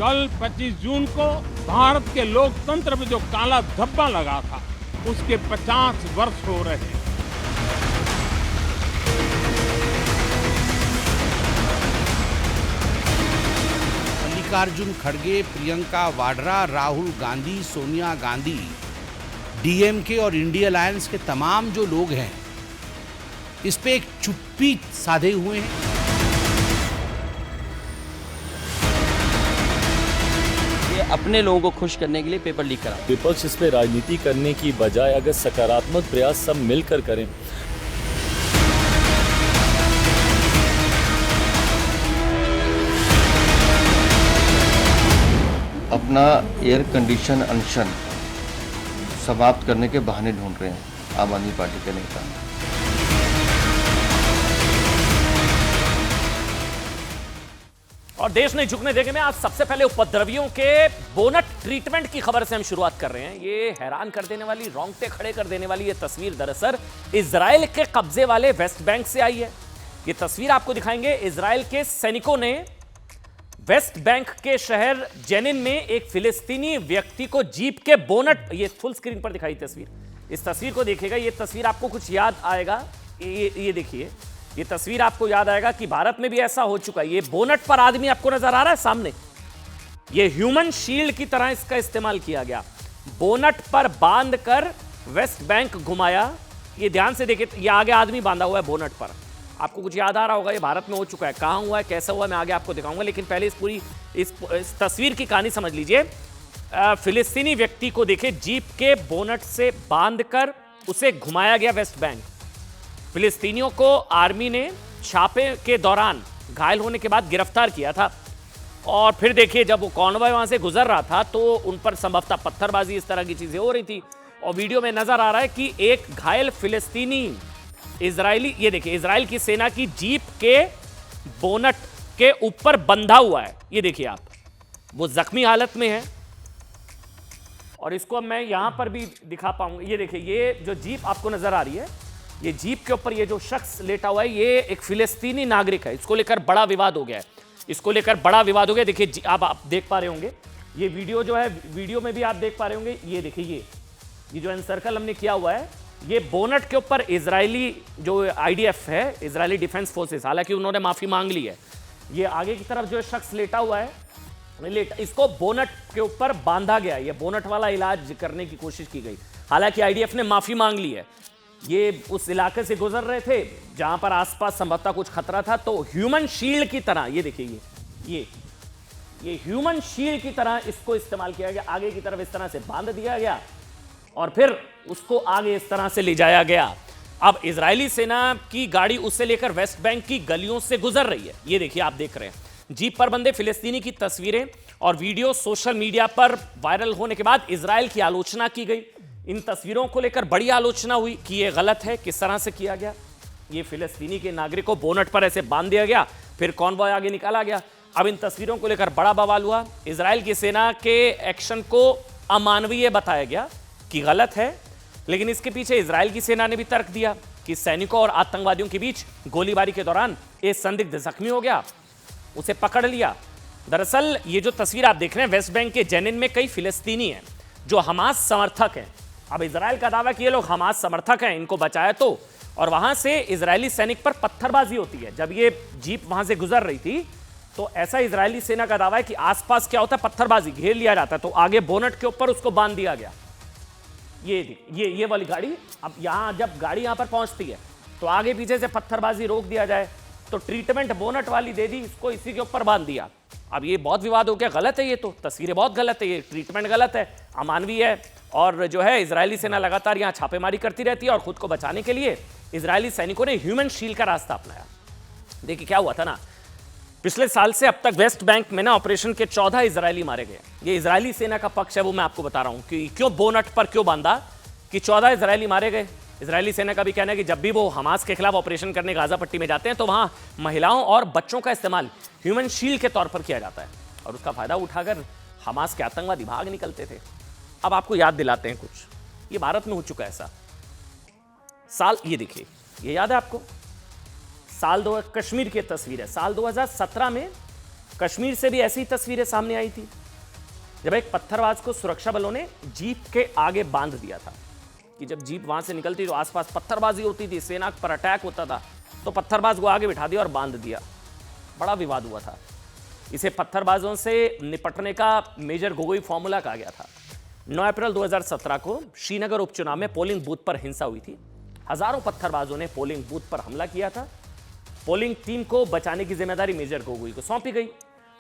कल 25 जून को भारत के लोकतंत्र में जो काला धब्बा लगा था, उसके 50 वर्ष हो रहे हैं। मल्लिकार्जुन खड़गे, प्रियंका वाड्रा, राहुल गांधी, सोनिया गांधी, डीएमके और इंडिया अलायंस के तमाम जो लोग हैं, इस पे एक चुप्पी साधे हुए हैं। ये अपने लोगों को खुश करने के लिए पेपर लीक करा। विपक्ष इस पे राजनीति करने की बजाय अगर सकारात्मक प्रयास सब मिलकर करें। अपना एयर कंडीशन अनशन समाप्त करने के बहाने ढूंढ रहे हैं आम आदमी पार्टी के नेता। और देश नहीं झुकने देंगे में आज सबसे पहले उपद्रवियों के बोनट ट्रीटमेंट की खबर से हम शुरुआत कर रहे हैं। ये हैरान कर देने वाली, रोंगटे खड़े कर देने वाली ये तस्वीर दरअसल इजराइल के कब्जे वाले वेस्ट बैंक से आई है। ये तस्वीर आपको दिखाएंगे। इजराइल के सैनिकों ने वेस्ट बैंक के शहर जेनिन में एक फिलिस्तीनी व्यक्ति को जीप के बोनट, ये फुल स्क्रीन पर दिखाई तस्वीर, इस तस्वीर को देखिएगा। ये तस्वीर आपको कुछ याद आएगा। ये देखिए, ये तस्वीर आपको याद आएगा कि भारत में भी ऐसा हो चुका है। ये बोनट पर आदमी आपको नजर आ रहा है सामने, ये ह्यूमन शील्ड की तरह इसका इस्तेमाल किया गया। बोनट पर बांध कर वेस्ट बैंक घुमाया। ये ध्यान से देखिए, ये आगे आदमी बांधा हुआ है बोनट पर। आपको कुछ याद आ रहा होगा, ये भारत में हो चुका है। कहां हुआ है, कैसा हुआ, मैं आगे आपको दिखाऊंगा। लेकिन पहले इस तस्वीर की कहानी समझ लीजिए। फिलिस्तीनी व्यक्ति को देखिए, जीप के बोनट से बांधकर उसे घुमाया गया वेस्ट बैंक। फिलिस्तीनियों को आर्मी ने छापे के दौरान घायल होने के बाद गिरफ्तार किया था। और फिर देखिए, जब वो कॉन्वॉय वहां से गुजर रहा था तो उन पर संभवतः पत्थरबाजी, इस तरह की चीजें हो रही थी। और वीडियो में नजर आ रहा है कि एक घायल फिलिस्तीनी इजरायली, ये देखिए, इजराइल की सेना की जीप के बोनट के ऊपर बंधा हुआ है। ये देखिए आप, वो जख्मी हालत में है। और इसको मैं यहां पर भी दिखा पाऊंगा। ये देखिए, ये जो जीप आपको नजर आ रही है, ये जीप के ऊपर ये जो शख्स लेटा हुआ है, ये एक फिलिस्तीनी नागरिक है। इसको लेकर बड़ा विवाद हो गया है। इसको लेकर बड़ा विवाद हो गया। देखिए, आप देख पा रहे होंगे, ये वीडियो जो है, वीडियो में भी आप देख पा रहे होंगे। ये देखिए, ये जो एनसर्कल हमने किया हुआ है, ये बोनट के ऊपर इजरायली जो आईडीएफ है, इजरायली डिफेंस फोर्सेस, हालांकि उन्होंने माफी मांग ली है। ये आगे की तरफ जो शख्स लेटा हुआ है, इसको बोनट के ऊपर बांधा गया। ये बोनट वाला इलाज करने की कोशिश की गई। हालांकि आईडीएफ ने माफी मांग ली है। ये उस इलाके से गुजर रहे थे जहां पर आसपास संभवतः कुछ खतरा था, तो ह्यूमन शील्ड की तरह, ये देखिए, ये ह्यूमन शील्ड की तरह इसको इस्तेमाल किया गया। आगे की तरफ इस तरह से बांध दिया गया और फिर उसको आगे इस तरह से ले जाया गया। अब इजरायली सेना की गाड़ी उससे लेकर वेस्ट बैंक की गलियों से गुजर रही है। ये देखिए, आप देख रहे हैं जीप पर बंधे फिलिस्तीनी की तस्वीरें और वीडियो सोशल मीडिया पर वायरल होने के बाद इजराइल की आलोचना की गई। इन तस्वीरों को लेकर बड़ी आलोचना हुई कि ये गलत है, किस तरह से किया गया। ये फिलिस्तीनी के नागरिक को बोनट पर ऐसे बांध दिया गया, फिर कॉन्वॉय आगे निकाला गया। अब इन तस्वीरों को लेकर बड़ा बवाल हुआ। इजराइल की सेना के एक्शन को अमानवीय बताया गया कि गलत है, लेकिन इसके पीछे इजराइल की सेना ने भी तर्क दिया कि सैनिकों और आतंकवादियों के बीच गोलीबारी के दौरान एक संदिग्ध जख्मी हो गया, उसे पकड़ लिया। दरअसल ये जो तस्वीर आप देख रहे हैं, वेस्ट बैंक के जेनिन में कई फिलिस्तीनी हैं जो हमास समर्थक हैं। अब इजराइल का दावा कि ये लोग हमास समर्थक हैं, इनको बचाया तो, और वहां से इजरायली सैनिक पर पत्थरबाजी होती है। जब ये जीप वहां से गुजर रही थी तो ऐसा इजरायली सेना का दावा है कि आसपास क्या होता है, पत्थरबाजी, घेर लिया जाता है, तो आगे बोनट के ऊपर उसको बांध दिया गया। ये वाली गाड़ी, अब यहां जब गाड़ी यहां पर पहुंचती है तो आगे पीछे से पत्थरबाजी रोक दिया जाए, तो ट्रीटमेंट बोनट वाली दे दी, इसको इसी के ऊपर बांध दिया। अब ये बहुत विवाद हो गया, गलत है, ये तो तस्वीरें बहुत गलत है, ये ट्रीटमेंट गलत है, अमानवीय है। और जो है, इजरायली सेना लगातार यहां छापेमारी करती रहती है और खुद को बचाने के लिए इजरायली सैनिकों ने ह्यूमन शील्ड का रास्ता अपनाया। देखिए क्या हुआ था ना, पिछले साल से अब तक वेस्ट बैंक में ना ऑपरेशन के 14 इजरायली मारे गए। ये इजरायली सेना का पक्ष है, वो मैं आपको बता रहा हूं कि क्यों बोनट पर क्यों बांधा, कि 14 इजरायली मारे गए। इजरायली सेना का भी कहना है कि जब भी वो हमास के खिलाफ ऑपरेशन करने गाजा पट्टी में जाते हैं तो वहां महिलाओं और बच्चों का इस्तेमाल ह्यूमन शील्ड के तौर पर किया जाता है, और उसका फायदा उठाकर हमास के आतंकवादी भाग निकलते थे। अब आपको याद दिलाते हैं कुछ, ये भारत में हो चुका है ऐसा साल। ये देखिए, ये याद है आपको, कश्मीर की तस्वीर है। साल 2017 में कश्मीर से भी ऐसी तस्वीरें सामने आई थी जब एक पत्थरबाज को सुरक्षा बलों ने जीप के आगे बांध दिया था कि जब जीप वहां से निकलती तो आसपास पत्थरबाजी होती थी, सेना पर अटैक होता था, तो पत्थरबाज को आगे बिठा दिया और बांध दिया। बड़ा विवाद हुआ था। इसे पत्थरबाजों से निपटने का मेजर गोगोई फॉर्मूला कहा गया था। 9 अप्रैल 2017 को श्रीनगर उपचुनाव में पोलिंग बूथ पर हिंसा हुई थी। हजारों पत्थरबाजों ने पोलिंग बूथ पर हमला किया था। पोलिंग टीम को बचाने की जिम्मेदारी मेजर गोगोई को सौंपी गई।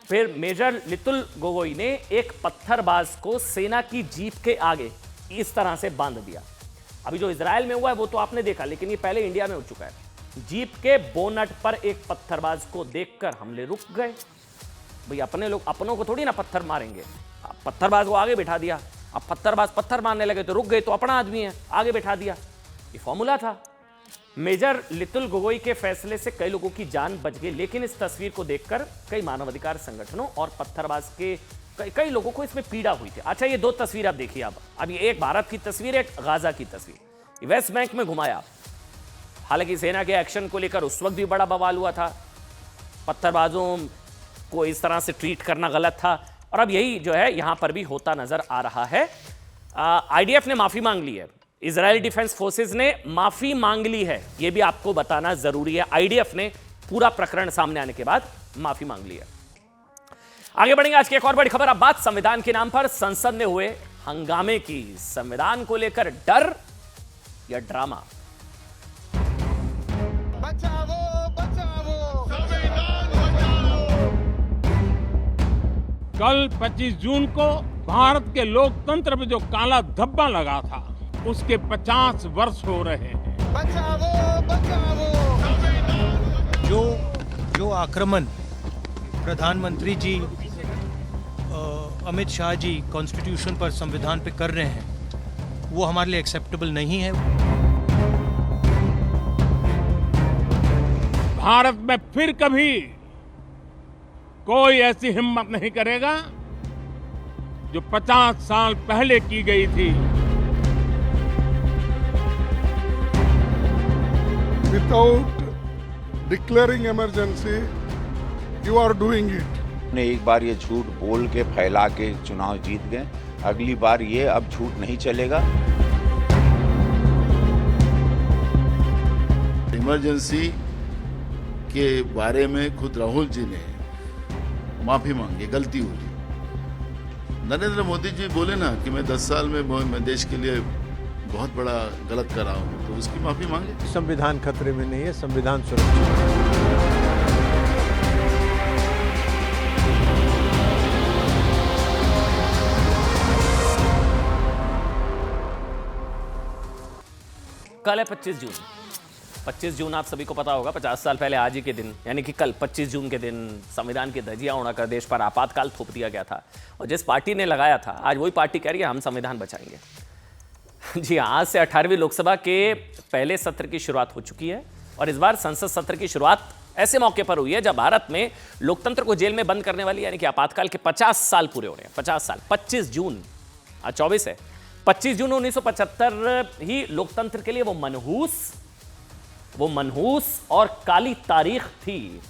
फिर मेजर लितुल गोगोई ने एक पत्थरबाज को सेना की जीप के आगे इस तरह से बांध दिया। अभी जो इजराइल में हुआ है वो तो आपने देखा, लेकिन ये पहले इंडिया में हो चुका है। जीप के बोनट पर एक पत्थरबाज को देखकर हमले रुक गए। भाई अपने लोग अपनों को थोड़ी ना पत्थर मारेंगे। पत्थरबाज को आगे बिठा दिया। अब पत्थरबाज पत्थर मारने लगे तो रुक गए, तो अपना आदमी है, आगे बिठा दिया। ये फॉर्मूला था। मेजर लितुल गोगोई के फैसले से कई लोगों की जान बच गई, लेकिन इस तस्वीर को देखकर कई मानवाधिकार संगठनों और पत्थरबाज के कई लोगों को इसमें पीड़ा हुई थी। अच्छा, ये दो तस्वीर आप देखिए। अब ये एक भारत की तस्वीर, एक गाजा की तस्वीर। वेस्ट बैंक में घुमाया। हालांकि सेना के एक्शन को लेकर उस वक्त भी बड़ा बवाल हुआ था। पत्थरबाजों को इस तरह से ट्रीट करना गलत था, और अब यही जो है यहां पर भी होता नजर आ रहा है। आईडीएफ ने माफी मांग ली है। इजराइल डिफेंस फोर्सेस ने माफी मांग ली है, यह भी आपको बताना जरूरी है। आईडीएफ ने पूरा प्रकरण सामने आने के बाद माफी मांग ली है। आगे बढ़ेंगे। आज की एक और बड़ी खबर। अब बात संविधान के नाम पर संसद में हुए हंगामे की। संविधान को लेकर डर या ड्रामा? बचाओ बचाओ संविधान बचाओ। कल 25 जून को भारत के लोकतंत्र में जो काला धब्बा लगा था, उसके 50 वर्ष हो रहे हैं। बचाओ बचाओ जो आक्रमण प्रधानमंत्री जी अमित शाह जी कॉन्स्टिट्यूशन पर, संविधान पे कर रहे हैं, वो हमारे लिए एक्सेप्टेबल नहीं है। भारत में फिर कभी कोई ऐसी हिम्मत नहीं करेगा जो 50 साल पहले की गई थी। Without declaring emergency, you are doing it. ने एक बार ये झूठ बोल के फैला के चुनाव जीत गए। अगली बार ये अब झूठ नहीं चलेगा। इमरजेंसी के बारे में खुद राहुल जी ने माफी मांगी, गलती हुई। नरेंद्र मोदी जी बोले ना कि मैं 10 साल में मैं देश के लिए बहुत बड़ा गलत कर रहा हूं, तो उसकी माफी मांगे। संविधान खतरे में नहीं है, संविधान सुरक्षित है। कल है 25 जून। 25 जून आप सभी को पता होगा, 50 साल पहले आज ही के दिन, यानी कि कल 25 जून के दिन संविधान की धज्जियां उड़ाकर देश पर आपातकाल थोप दिया गया था। और जिस पार्टी ने लगाया था, आज वही पार्टी कह रही है हम संविधान बचाएंगे। जी हाँ, आज से 18वीं लोकसभा के पहले सत्र की शुरुआत हो चुकी है, और इस बार संसद सत्र की शुरुआत ऐसे मौके पर हुई है जब भारत में लोकतंत्र को जेल में बंद करने वाली, यानी कि आपातकाल के 50 साल पूरे हो रहे हैं। 50 साल। 25 जून, आज 24 है। 25 जून 1975 ही लोकतंत्र के लिए वो मनहूस और काली तारीख थी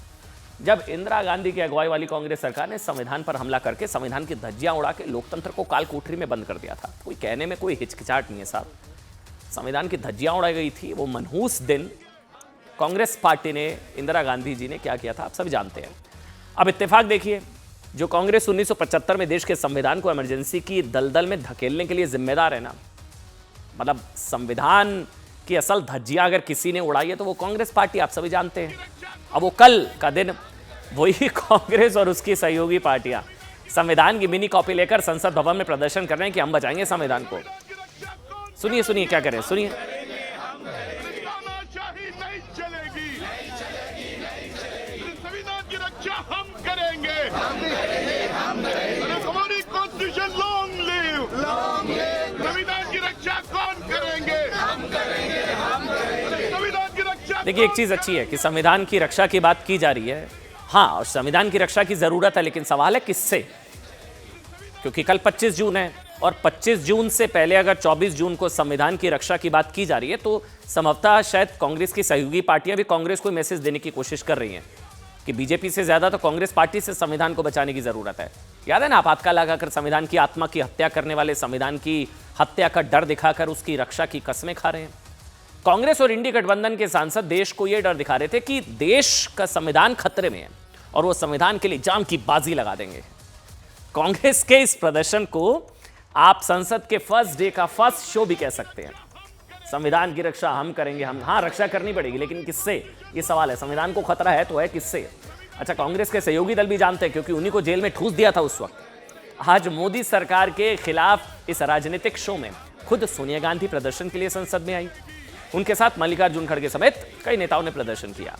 जब इंदिरा गांधी की अगुवाई वाली कांग्रेस सरकार ने संविधान पर हमला करके संविधान की धज्जियां उड़ा के लोकतंत्र को काल कोठरी में बंद कर दिया था। कोई कहने में कोई हिचकिचाहट नहीं है साहब, संविधान की धज्जियां उड़ाई गई थी। वो मनहूस दिन कांग्रेस पार्टी ने, इंदिरा गांधी जी ने क्या किया था आप सब जानते हैं। अब इत्तेफाक देखिए, जो कांग्रेस 1975 में देश के संविधान को इमरजेंसी की दलदल में धकेलने के लिए जिम्मेदार है ना, मतलब संविधान की असल धज्जियां अगर किसी ने उड़ाई है तो वो कांग्रेस पार्टी, आप सभी जानते हैं। अब वो कल का दिन वही कांग्रेस और उसकी सहयोगी पार्टियां संविधान की मिनी कॉपी लेकर संसद भवन में प्रदर्शन कर रहे हैं कि हम बचाएंगे संविधान को। सुनिए सुनिए क्या करें, सुनिए। संविधान की रक्षा हम करेंगे। हमारी कॉन्स्टिट्यूशन लॉन्ग लिव। संविधान की रक्षा कौन करेंगे? हम करेंगे। संविधान की रक्षा। देखिए, एक चीज अच्छी है कि संविधान की रक्षा की बात की जा रही है। हाँ, और संविधान की रक्षा की जरूरत है, लेकिन सवाल है किससे? क्योंकि कल 25 जून है, और 25 जून से पहले अगर 24 जून को संविधान की रक्षा की बात की जा रही है तो संभवतः शायद कांग्रेस की सहयोगी पार्टियां भी कांग्रेस को मैसेज देने की कोशिश कर रही हैं कि बीजेपी से ज्यादा तो कांग्रेस पार्टी से संविधान को बचाने की जरूरत है। याद है ना, आपातकाल लगाकर संविधान की आत्मा की हत्या करने वाले संविधान की हत्या का डर दिखाकर उसकी रक्षा की कस्में खा रहे हैं। कांग्रेस और इंडी गठबंधन के सांसद देश को यह डर दिखा रहे थे कि देश का संविधान खतरे में है और वो संविधान के लिए जान की बाजी लगा देंगे। कांग्रेस के इस प्रदर्शन को आप संसद के फर्स्ट डे का फर्स्ट शो भी कह सकते हैं। संविधान की रक्षा हम करेंगे, हम हाँ रक्षा करनी पड़ेगी, लेकिन किससे, ये सवाल है। संविधान को खतरा है तो है किससे? अच्छा, कांग्रेस के सहयोगी दल भी जानते हैं क्योंकि उन्हीं को जेल में ठूस दिया था उस वक्त। आज मोदी सरकार के खिलाफ इस राजनीतिक शो में खुद सोनिया गांधी प्रदर्शन के लिए संसद में आई। उनके साथ मल्लिकार्जुन खड़गे समेत कई नेताओं ने प्रदर्शन किया।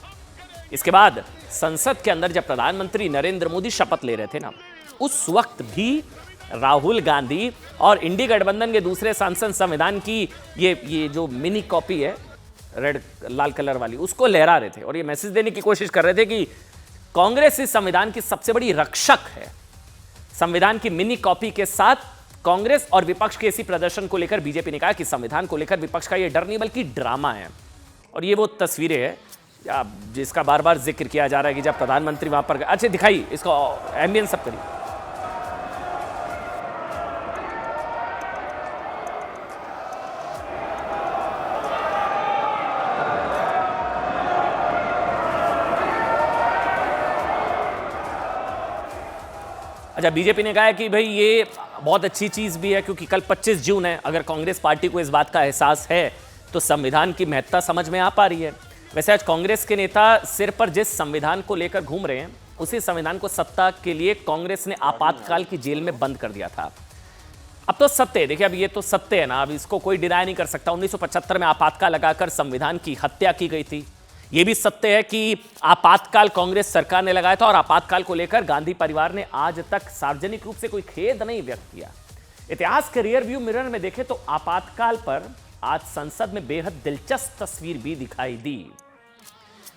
इसके बाद संसद के अंदर जब प्रधानमंत्री नरेंद्र मोदी शपथ ले रहे थे ना, उस वक्त भी राहुल गांधी और इंडी गठबंधन के दूसरे सांसद संविधान की ये जो मिनी कॉपी है रेड लाल कलर वाली, उसको लहरा रहे थे और ये मैसेज देने की कोशिश कर रहे थे कि कांग्रेस इस संविधान की सबसे बड़ी रक्षक है। संविधान की मिनी कॉपी के साथ कांग्रेस और विपक्ष के इसी प्रदर्शन को लेकर बीजेपी ने कहा कि संविधान को लेकर विपक्ष का यह डर नहीं बल्कि ड्रामा है। और ये वो तस्वीरें हैं जिसका बार बार जिक्र किया जा रहा है कि जब प्रधानमंत्री वहां पर गए। अच्छा दिखाइए इसको, एम्बियंस सब करिए। अच्छा, बीजेपी ने कहा है कि भाई ये बहुत अच्छी चीज़ भी है क्योंकि कल 25 जून है। अगर कांग्रेस पार्टी को इस बात का एहसास है तो संविधान की महत्ता समझ में आ पा रही है। वैसे आज कांग्रेस के नेता सिर पर जिस संविधान को लेकर घूम रहे हैं, उसी संविधान को सत्ता के लिए कांग्रेस ने आपातकाल की जेल में बंद कर दिया था। अब तो सत्य है, देखिए अब ये तो सत्य है ना, अब इसको कोई डिनाई नहीं कर सकता। 1975 में आपातकाल लगाकर संविधान की हत्या की गई थी। यह भी सत्य है कि आपातकाल कांग्रेस सरकार ने लगाया था और आपातकाल को लेकर गांधी परिवार ने आज तक सार्वजनिक रूप से कोई खेद नहीं व्यक्त किया। इतिहास के रियर व्यू मिरर में देखें तो आपातकाल पर आज संसद में बेहद दिलचस्प तस्वीर भी दिखाई दी।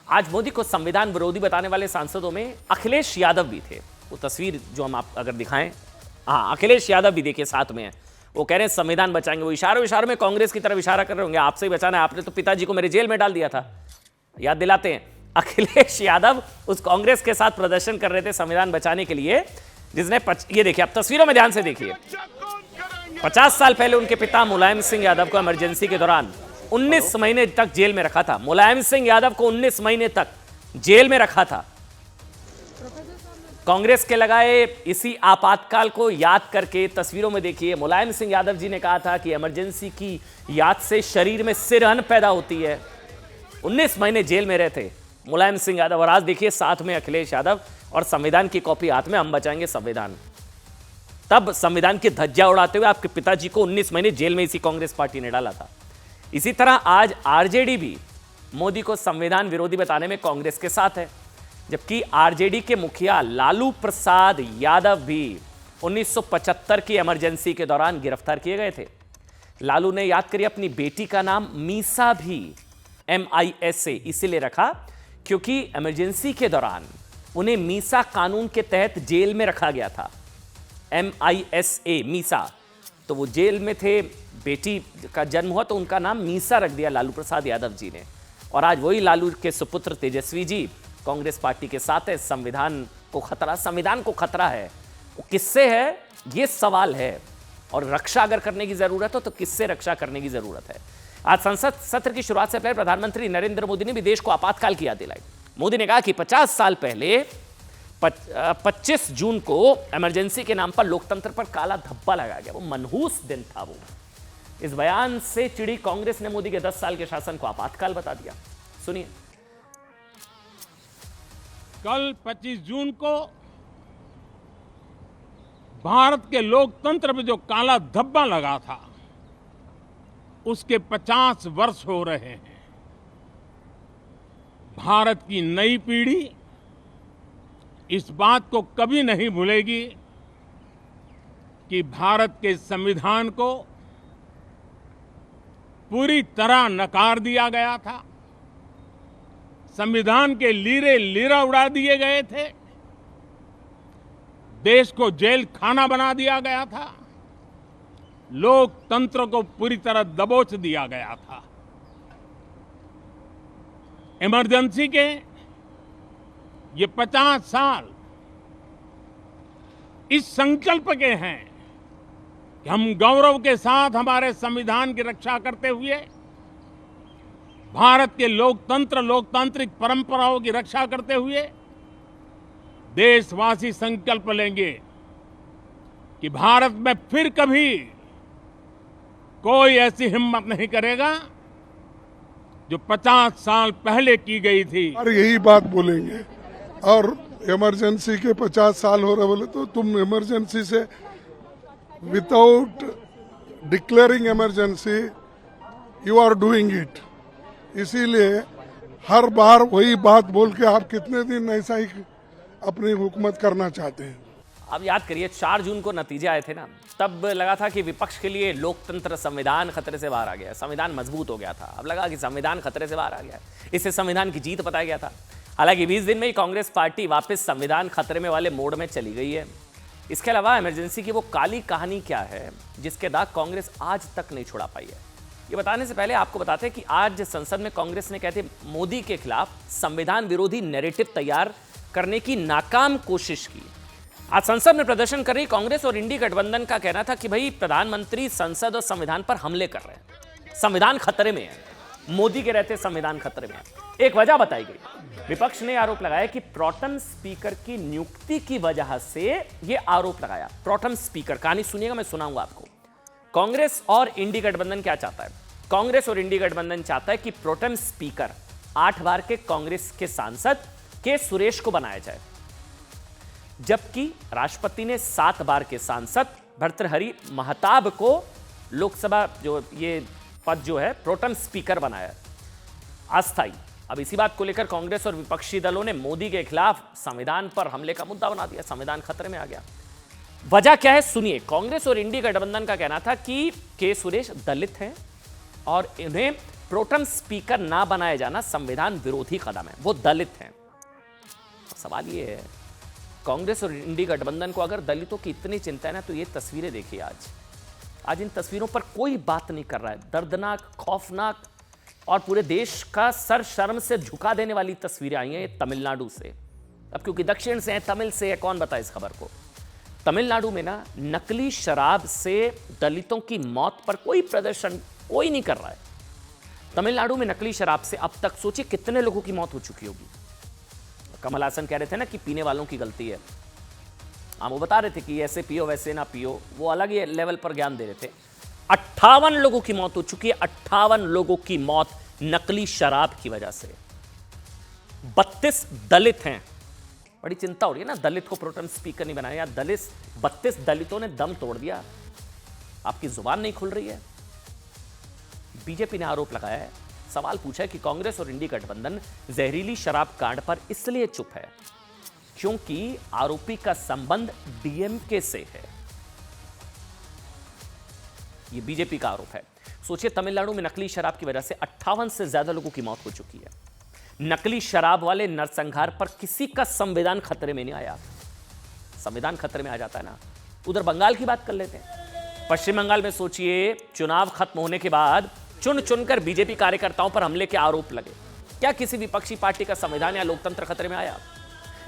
आज मोदी को संविधान विरोधी बताने वाले सांसदों में अखिलेश यादव भी थे। वो तस्वीर जो हम आप अगर दिखाएं, हाँ अखिलेश यादव भी देखिए साथ में है। वो कह रहे हैं संविधान बचाएंगे। वो इशारों में कांग्रेस की तरफ इशारा कर रहे होंगे, आपसे ही बचाना है, आपने तो पिताजी को मेरे जेल में डाल दिया था। याद दिलाते हैं, अखिलेश यादव उस कांग्रेस के साथ प्रदर्शन कर रहे थे संविधान बचाने के लिए, जिसने ये देखिए, आप तस्वीरों में ध्यान से देखिए, 50 साल पहले उनके पिता मुलायम सिंह यादव को इमरजेंसी के दौरान 19 महीने तक जेल में रखा था। मुलायम सिंह यादव को 19 महीने तक जेल में रखा था। कांग्रेस के लगाए इसी आपातकाल को याद करके तस्वीरों में देखिए, मुलायम सिंह यादव जी ने कहा था कि इमरजेंसी की याद से शरीर में सिरहन पैदा होती है। 19 महीने जेल में रहे थे मुलायम सिंह यादव, और आज देखिए साथ में अखिलेश यादव और संविधान की कॉपी हाथ में, हम बचाएंगे संविधान। तब संविधान की धज्जियां उड़ाते हुए आपके पिताजी को 19 महीने जेल में इसी कांग्रेस पार्टी ने डाला था। इसी तरह आज आरजेडी भी मोदी को संविधान विरोधी बताने में कांग्रेस के साथ है, जबकि आरजेडी के मुखिया लालू प्रसाद यादव भी 1975 की इमरजेंसी के दौरान गिरफ्तार किए गए थे। लालू ने, याद करिए, अपनी बेटी का नाम मीसा भी MISA इसीलिए रखा क्योंकि इमरजेंसी के दौरान उन्हें मीसा कानून के तहत जेल में रखा गया था। MISA मीसा, तो वो जेल में थे, बेटी का जन्म हुआ तो उनका नाम मीसा रख दिया लालू प्रसाद यादव जी ने। और आज वही लालू के सुपुत्र तेजस्वी जी कांग्रेस पार्टी के साथ है। संविधान को खतरा है, वो किससे है, ये सवाल है। और रक्षा अगर करने की जरूरत हो तो किससे रक्षा करने की जरूरत है। आज संसद सत्र की शुरुआत से पहले प्रधानमंत्री नरेंद्र मोदी ने भी देश को आपातकाल की याद दिलाई। मोदी ने कहा कि 50 साल पहले 25 जून को इमरजेंसी के नाम पर लोकतंत्र पर काला धब्बा लगाया गया। वो मनहूस दिन था। वो इस बयान से चिड़ी कांग्रेस ने मोदी के 10 साल के शासन को आपातकाल बता दिया। सुनिए। कल 25 जून को भारत के लोकतंत्र में जो काला धब्बा लगा था, उसके 50 वर्ष हो रहे हैं। भारत की नई पीढ़ी इस बात को कभी नहीं भूलेगी कि भारत के संविधान को पूरी तरह नकार दिया गया था। संविधान के लीरे लीरा उड़ा दिए गए थे। देश को जेल खाना बना दिया गया था। लोकतंत्र को पूरी तरह दबोच दिया गया था। इमरजेंसी के ये 50 साल इस संकल्प के हैं कि हम गौरव के साथ हमारे संविधान की रक्षा करते हुए भारत के लोकतांत्रिक परंपराओं की रक्षा करते हुए देशवासी संकल्प लेंगे कि भारत में फिर कभी कोई ऐसी हिम्मत नहीं करेगा जो 50 साल पहले की गई थी। और यही बात बोलेंगे। और इमरजेंसी के 50 साल हो रहे बोले तो तुम इमरजेंसी से without declaring emergency you are doing it. इसीलिए हर बार वही बात बोल के आप कितने दिन ऐसा ही अपनी हुकूमत करना चाहते हैं। अब याद करिए 4 जून को नतीजे आए थे ना, तब लगा था कि विपक्ष के लिए लोकतंत्र संविधान खतरे से बाहर आ गया, संविधान मजबूत हो गया था। अब लगा कि संविधान खतरे से बाहर आ गया, इससे संविधान की जीत बताया गया था। हालांकि 20 दिन में ही कांग्रेस पार्टी वापस संविधान खतरे में वाले मोड में चली गई है। इसके अलावा इमरजेंसी की वो काली कहानी क्या है जिसके दाग कांग्रेस आज तक नहीं छुड़ा पाई है, ये बताने से पहले आपको बताते हैं कि आज संसद में कांग्रेस ने कहते मोदी के खिलाफ संविधान विरोधी नैरेटिव तैयार करने की नाकाम कोशिश की। आज संसद में प्रदर्शन कर रही कांग्रेस और इंडी गठबंधन का कहना था कि भाई प्रधानमंत्री संसद और संविधान पर हमले कर रहे हैं, संविधान खतरे में है, मोदी के रहते संविधान खतरे में है। एक वजह बताई गई, विपक्ष ने आरोप लगाया कि प्रोटेम स्पीकर की नियुक्ति की वजह से यह आरोप लगाया। प्रोटेम स्पीकर, कहानी सुनिएगा, मैं सुनाऊंगा आपको। कांग्रेस और इंडी गठबंधन क्या चाहता है? कांग्रेस और इंडी गठबंधन चाहता है कि प्रोटेम स्पीकर 8 बार के कांग्रेस के सांसद के सुरेश को बनाया जाए, जबकि राष्ट्रपति ने 7 बार के सांसद भर्तृहरि महताब को लोकसभा जो ये पद जो है प्रोटेम स्पीकर बनाया अस्थायी। अब इसी बात को लेकर कांग्रेस और विपक्षी दलों ने मोदी के खिलाफ संविधान पर हमले का मुद्दा बना दिया, संविधान खतरे में आ गया। वजह क्या है सुनिए। कांग्रेस और इंडी गठबंधन का कहना था कि के सुरेश दलित हैं और इन्हें प्रोटेम स्पीकर ना बनाया जाना संविधान विरोधी कदम है, वो दलित हैं। सवाल ये है, कांग्रेस और इंडी गठबंधन को अगर दलितों की इतनी चिंता है ना, तो ये तस्वीरें देखिए। आज इन तस्वीरों पर कोई बात नहीं कर रहा है। दर्दनाक, खौफनाक और पूरे देश का सर शर्म से झुका देने वाली तस्वीरें आई हैं तमिलनाडु से। अब क्योंकि दक्षिण से है, तमिल से है, कौन बताए इस खबर को। तमिलनाडु में ना नकली शराब से दलितों की मौत पर कोई प्रदर्शन कोई नहीं कर रहा है। तमिलनाडु में नकली शराब से अब तक सोचिए कितने लोगों की मौत हो चुकी होगी। कमल हासन कह रहे थे ना कि पीने वालों की गलती है, वो बता रहे थे कि ऐसे पियो वैसे ना पियो, वो अलग ही लेवल पर ज्ञान दे रहे थे। 58 लोगों की मौत हो चुकी है, 58 लोगों की मौत नकली शराब की वजह से। 32 दलित हैं। बड़ी चिंता हो रही है ना, दलित को प्रोटेम स्पीकर नहीं बनाया, 32 दलितों ने दम तोड़ दिया। आपकी जुबान नहीं खुल रही है। बीजेपी ने आरोप लगाया है, सवाल पूछा है कि कांग्रेस और इंडी गठबंधन जहरीली शराब कांड पर इसलिए चुप है क्योंकि आरोपी का संबंध डीएमके से है। यह बीजेपी का आरोप है। सोचिए, तमिलनाडु में नकली शराब की वजह से 58 से ज्यादा लोगों की मौत हो चुकी है। नकली शराब वाले नरसंहार पर किसी का संविधान खतरे में नहीं आया। संविधान खतरे में आ जाता है ना। उधर बंगाल की बात कर लेते हैं। पश्चिम बंगाल में सोचिए, चुनाव खत्म होने के बाद चुन चुनकर बीजेपी कार्यकर्ताओं पर हमले के आरोप लगे। क्या किसी विपक्षी पार्टी का संविधान या लोकतंत्र खतरे में आया?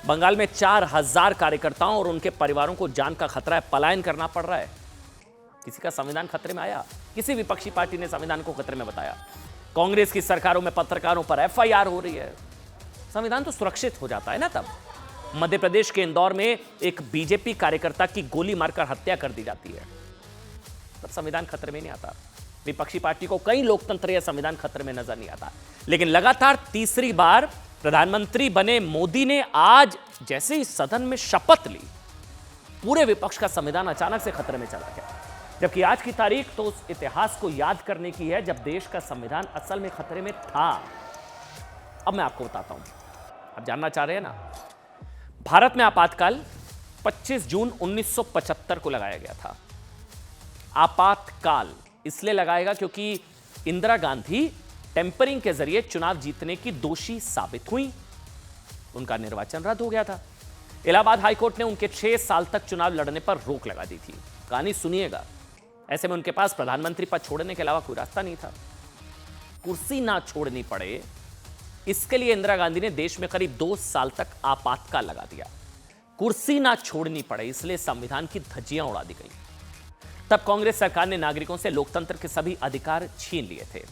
बंगाल में 4000 कार्यकर्ताओं और उनके परिवारों को जान का खतरा है, पलायन करना पड़ रहा है। किसी का संविधान खतरे में आया? किसी विपक्षी पार्टी ने संविधान को खतरे में बताया? कांग्रेस की सरकारों में पत्रकारों पर एफआईआर हो रही है। संविधान तो सुरक्षित हो जाता है ना तब। मध्य प्रदेश के इंदौर में एक बीजेपी कार्यकर्ता की गोली मारकर हत्या कर दी जाती है, तब संविधान खतरे में नहीं आता। विपक्षी पार्टी को कई लोकतंत्र या संविधान खतरे में नजर नहीं आता। लेकिन लगातार तीसरी बार प्रधानमंत्री बने मोदी ने आज जैसे ही सदन में शपथ ली, पूरे विपक्ष का संविधान अचानक से खतरे में चला गया। जबकि आज की तारीख तो उस इतिहास को याद करने की है जब देश का संविधान असल में खतरे में था। अब मैं आपको बताता हूं, आप जानना चाह रहे हैं ना। भारत में आपातकाल 25 जून 1975 को लगाया गया था। आपातकाल इसलिए लगाएगा क्योंकि इंदिरा गांधी टेम्परिंग के जरिए चुनाव जीतने की दोषी साबित हुई, उनका निर्वाचन रद्द हो गया था। इलाहाबाद हाईकोर्ट ने उनके 6 साल तक चुनाव लड़ने पर रोक लगा दी थी। कहानी सुनिएगा। ऐसे में उनके पास प्रधानमंत्री पद छोड़ने के अलावा कोई रास्ता नहीं था। कुर्सी ना छोड़नी पड़े इसके लिए इंदिरा गांधी ने देश में करीब 2 साल तक आपातकाल लगा दिया। कुर्सी ना छोड़नी पड़े इसलिए संविधान की धज्जियां उड़ा दी गई। तब कांग्रेस सरकार ने नागरिकों से लोकतंत्र के सभी अधिकार छीन लिए थे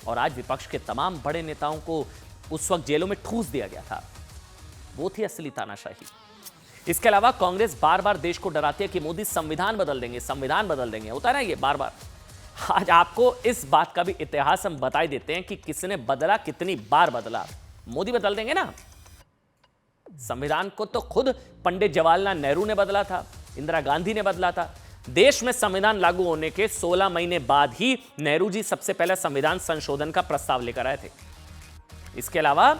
और आज विपक्ष के तमाम बड़े नेताओं को उस वक्त जेलों में ठूस दिया गया था। वो थी असली तानाशाही। इसके अलावा कांग्रेस बार बार देश को डराती है कि मोदी संविधान बदल देंगे, संविधान बदल देंगे, होता है ना ये बार बार। आज आपको इस बात का भी इतिहास हम बता देते हैं कि किसने बदला, कितनी बार बदला। मोदी बदल देंगे ना। संविधान को तो खुद पंडित जवाहरलाल नेहरू ने बदला था, इंदिरा गांधी ने बदला था। देश में संविधान लागू होने के 16 महीने बाद ही नेहरू जी सबसे पहले संविधान संशोधन का प्रस्ताव लेकर आए थे। इसके अलावा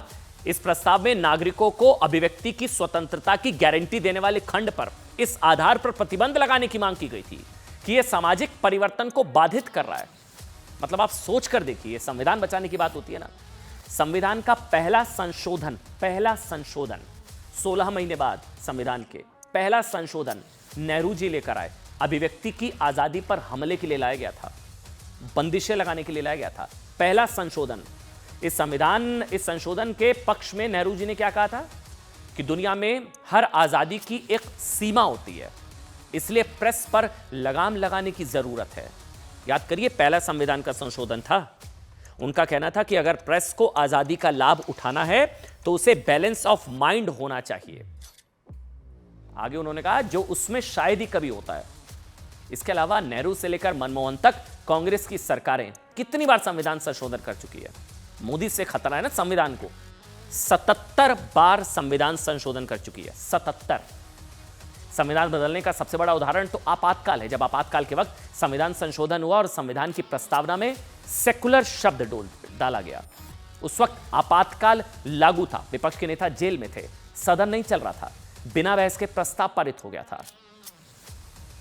इस प्रस्ताव में नागरिकों को अभिव्यक्ति की स्वतंत्रता की गारंटी देने वाले खंड पर इस आधार पर प्रतिबंध लगाने की मांग की गई थी कि यह सामाजिक परिवर्तन को बाधित कर रहा है। मतलब आप सोच कर देखिए, संविधान बचाने की बात होती है ना। संविधान का पहला संशोधन 16 महीने बाद संविधान के पहला संशोधन नेहरू जी लेकर आए। अभिव्यक्ति की आजादी पर हमले के लिए लाया गया था, बंदिशें लगाने के लिए लाया गया था। पहला संशोधन। इस संशोधन के पक्ष में नेहरू जी ने क्या कहा था कि दुनिया में हर आजादी की एक सीमा होती है, इसलिए प्रेस पर लगाम लगाने की जरूरत है। याद करिए, पहला संविधान का संशोधन था। उनका कहना था कि अगर प्रेस को आजादी का लाभ उठाना है तो उसे बैलेंस ऑफ माइंड होना चाहिए। आगे उन्होंने कहा जो उसमें शायद ही कभी होता है। इसके अलावा नेहरू से लेकर मनमोहन तक कांग्रेस की सरकारें कितनी बार संविधान संशोधन कर चुकी है। मोदी से खतरा है ना संविधान को। 77 बार संविधान संशोधन कर चुकी है। 77। संविधान बदलने का सबसे बड़ा उदाहरण तो आपातकाल है। जब आपातकाल के वक्त संविधान संशोधन हुआ और संविधान की प्रस्तावना में सेकुलर शब्द डाला गया, उस वक्त आपातकाल लागू था। विपक्ष के नेता जेल में थे, सदन नहीं चल रहा था, बिना बहस के प्रस्ताव पारित हो गया था।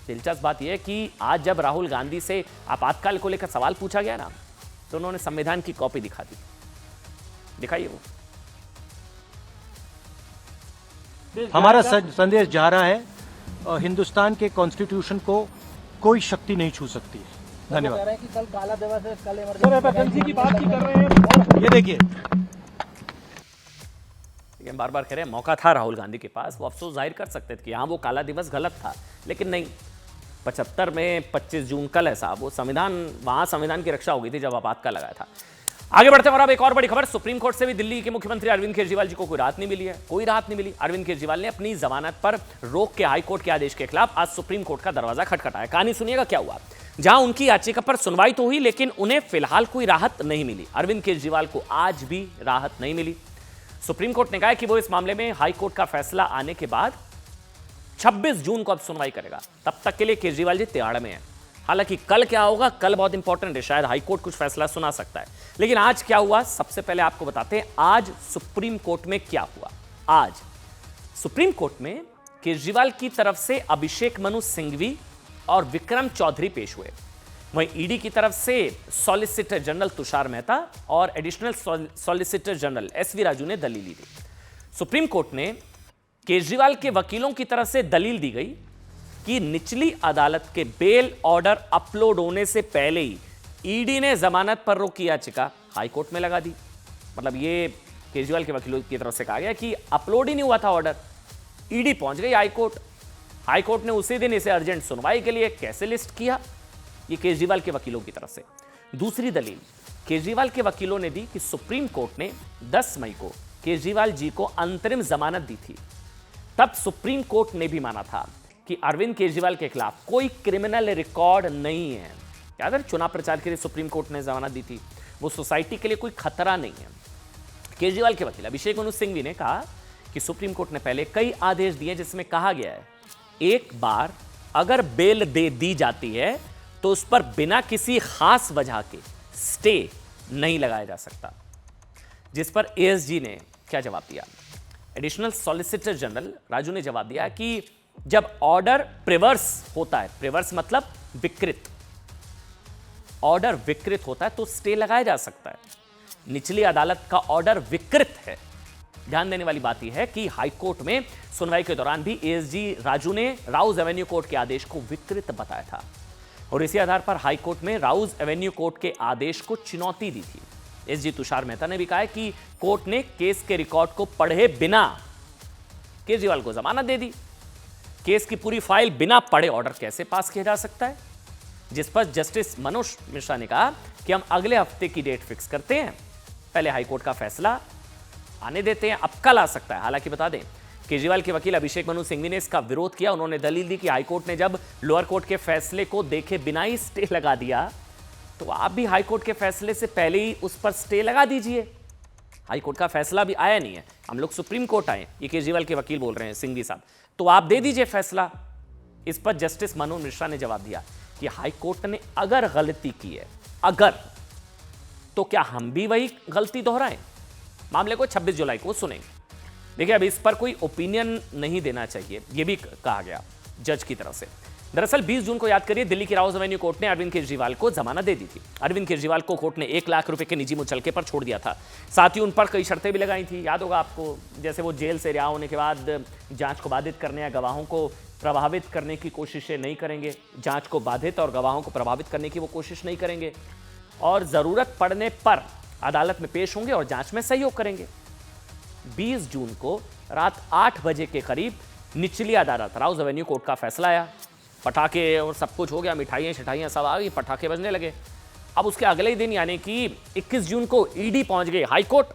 दिलचस्प बात यह है कि आज जब राहुल गांधी से आपातकाल को लेकर सवाल पूछा गया ना, तो उन्होंने संविधान की कॉपी दिखा दी। दिखाइए वो। हमारा संदेश जा रहा है, हिंदुस्तान के कॉन्स्टिट्यूशन को कोई शक्ति नहीं छू सकती है। धन्यवाद। कल काला दिवस है, कल इमरजेंसी की बात की कर रहे हैं। ये देखिए, बार बार कह रहे हैं मौका था राहुल गांधी के पास, वो अफसोस जाहिर कर सकते थे कि हाँ वो काला दिवस गलत था, लेकिन नहीं। 75 में 25 जून कल है साहब, वो वहां संविधान की रक्षा हो गई थी जब आपातकाल लगाया था। आगे बढ़ते हैं और अब एक और बड़ी खबर। सुप्रीम कोर्ट से भी दिल्ली के मुख्यमंत्री अरविंद केजरीवाल जी को कोई राहत नहीं मिली है। कोई राहत नहीं मिली। अरविंद केजरीवाल ने अपनी जमानत पर रोक के हाईकोर्ट के आदेश के खिलाफ आज सुप्रीम कोर्ट का दरवाजा खटखटाया। कहानी सुनिएगा क्या हुआ। जहां उनकी याचिका पर सुनवाई तो हुई, लेकिन उन्हें फिलहाल कोई राहत नहीं मिली। अरविंद केजरीवाल को आज भी राहत नहीं मिली। सुप्रीम कोर्ट ने कहा कि वो इस मामले में हाईकोर्ट का फैसला आने के बाद 26 जून को अब सुनवाई करेगा। तब तक के लिए केजरीवाल जी तिहाड़ में हैं। हालांकि कल क्या होगा, कल बहुत इंपॉर्टेंट है, शायद हाईकोर्ट कुछ फैसला सुना सकता है। लेकिन आज क्या हुआ, सबसे पहले आपको बताते हैं आज सुप्रीम कोर्ट में क्या हुआ। आज सुप्रीम कोर्ट में केजरीवाल की तरफ से अभिषेक मनु सिंघवी और विक्रम चौधरी पेश हुए। वहीं ईडी की तरफ से सॉलिसिटर जनरल तुषार मेहता और additional solicitor general SV Raju ने दलील दी। सुप्रीम कोर्ट ने केजरीवाल के वकीलों की तरफ से दलील दी गई कि निचली अदालत के बेल ऑर्डर अपलोड होने से पहले ही ईडी ने जमानत पर रोक की याचिका हाईकोर्ट में लगा दी। मतलब ये केजरीवाल के वकीलों की तरफ से कहा गया कि अपलोड ही नहीं हुआ था ऑर्डर, ईडी पहुंच गई हाईकोर्ट। हाईकोर्ट ने उसी दिन इसे अर्जेंट सुनवाई के लिए कैसे लिस्ट किया, ये केजरीवाल के वकीलों की तरफ से। दूसरी दलील केजरीवाल के वकीलों ने दी कि सुप्रीम कोर्ट ने 10 मई को केजरीवाल जी को अंतरिम जमानत दी थी। तब सुप्रीम कोर्ट ने भी माना था कि अरविंद केजरीवाल के खिलाफ कोई क्रिमिनल रिकॉर्ड नहीं है। याद है, चुनाव प्रचार के लिए सुप्रीम कोर्ट ने जमानत दी थी, वो सोसाइटी के लिए कोई खतरा नहीं है। केजरीवाल के वकील अभिषेक मनु सिंघवी ने कहा कि सुप्रीम कोर्ट ने पहले कई आदेश दिए जिसमें कहा गया है एक बार अगर बेल दे दी जाती है तो उस पर बिना किसी खास वजह के स्टे नहीं लगाया जा सकता। जिस पर एएसजी ने क्या जवाब दिया, एडिशनल सॉलिसिटर जनरल राजू ने जवाब दिया कि जब ऑर्डर प्रिवर्स होता है, प्रिवर्स मतलब विकृत, ऑर्डर विकृत होता है तो स्टे लगाया जा सकता है। निचली अदालत का ऑर्डर विकृत है। ध्यान देने वाली बात यह है कि हाईकोर्ट में सुनवाई के दौरान भी एएसजी राजू ने राउज एवेन्यू कोर्ट के आदेश को विकृत बताया था और इसी आधार पर हाईकोर्ट में राउज एवेन्यू कोर्ट के आदेश को चुनौती दी थी। एसजी तुषार मेहता ने भी कहा है कि कोर्ट ने केस के रिकॉर्ड को पढ़े बिना केजरीवाल को जमानत दे दी। केस की पूरी फाइल बिना पढ़े ऑर्डर कैसे पास किया जा सकता है, जिस पर जस्टिस मनोज मिश्रा ने कहा कि हम अगले हफ्ते की डेट फिक्स करते हैं, पहले हाईकोर्ट का फैसला आने देते हैं, अब कल आ सकता है। हालांकि बता दें, केजरीवाल के वकील अभिषेक मनु सिंघवी ने इसका विरोध किया। उन्होंने दलील दी कि हाईकोर्ट ने जब लोअर कोर्ट के फैसले को देखे बिना ही स्टे लगा दिया, तो आप भी हाईकोर्ट के फैसले से पहले ही उस पर स्टे लगा दीजिए। हाईकोर्ट का फैसला भी आया नहीं है, हम लोग सुप्रीम कोर्ट आए, ये केजरीवाल के वकील बोल रहे हैं सिंघवी साहब, तो आप दे दीजिए फैसला। इस पर जस्टिस मनोज मिश्रा ने जवाब दिया कि हाईकोर्ट ने अगर गलती की है, अगर, तो क्या हम भी वही गलती दोहराएं? मामले को 26 जुलाई को सुनेंगे। देखिए, अब इस पर कोई ओपिनियन नहीं देना चाहिए, यह भी कहा गया जज की तरफ से। दरअसल 20 जून को याद करिए, दिल्ली की राउज एवेन्यू कोर्ट ने अरविंद केजरीवाल को जमानत दे दी थी। अरविंद केजरीवाल को कोर्ट ने 1 लाख रुपए के निजी मुचलके पर छोड़ दिया था। साथ ही उन पर कई शर्तें भी लगाई थी, याद होगा आपको, जैसे वो जेल से रिहा होने के बाद जांच को बाधित करने या गवाहों को प्रभावित करने की कोशिशें नहीं करेंगे, जांच को बाधित और गवाहों को प्रभावित करने की वो कोशिश नहीं करेंगे, और जरूरत पड़ने पर अदालत में पेश होंगे और जांच में सहयोग करेंगे। 20 जून को रात 8 बजे के करीब निचली अदालत राउज एवेन्यू कोर्ट का फैसला आया। पटाखे और सब कुछ हो गया, मिठाइयाँ शिठाइयाँ सब आ गई, पटाखे बजने लगे। अब उसके अगले ही दिन यानी कि 21 जून को ईडी पहुंच गई हाईकोर्ट।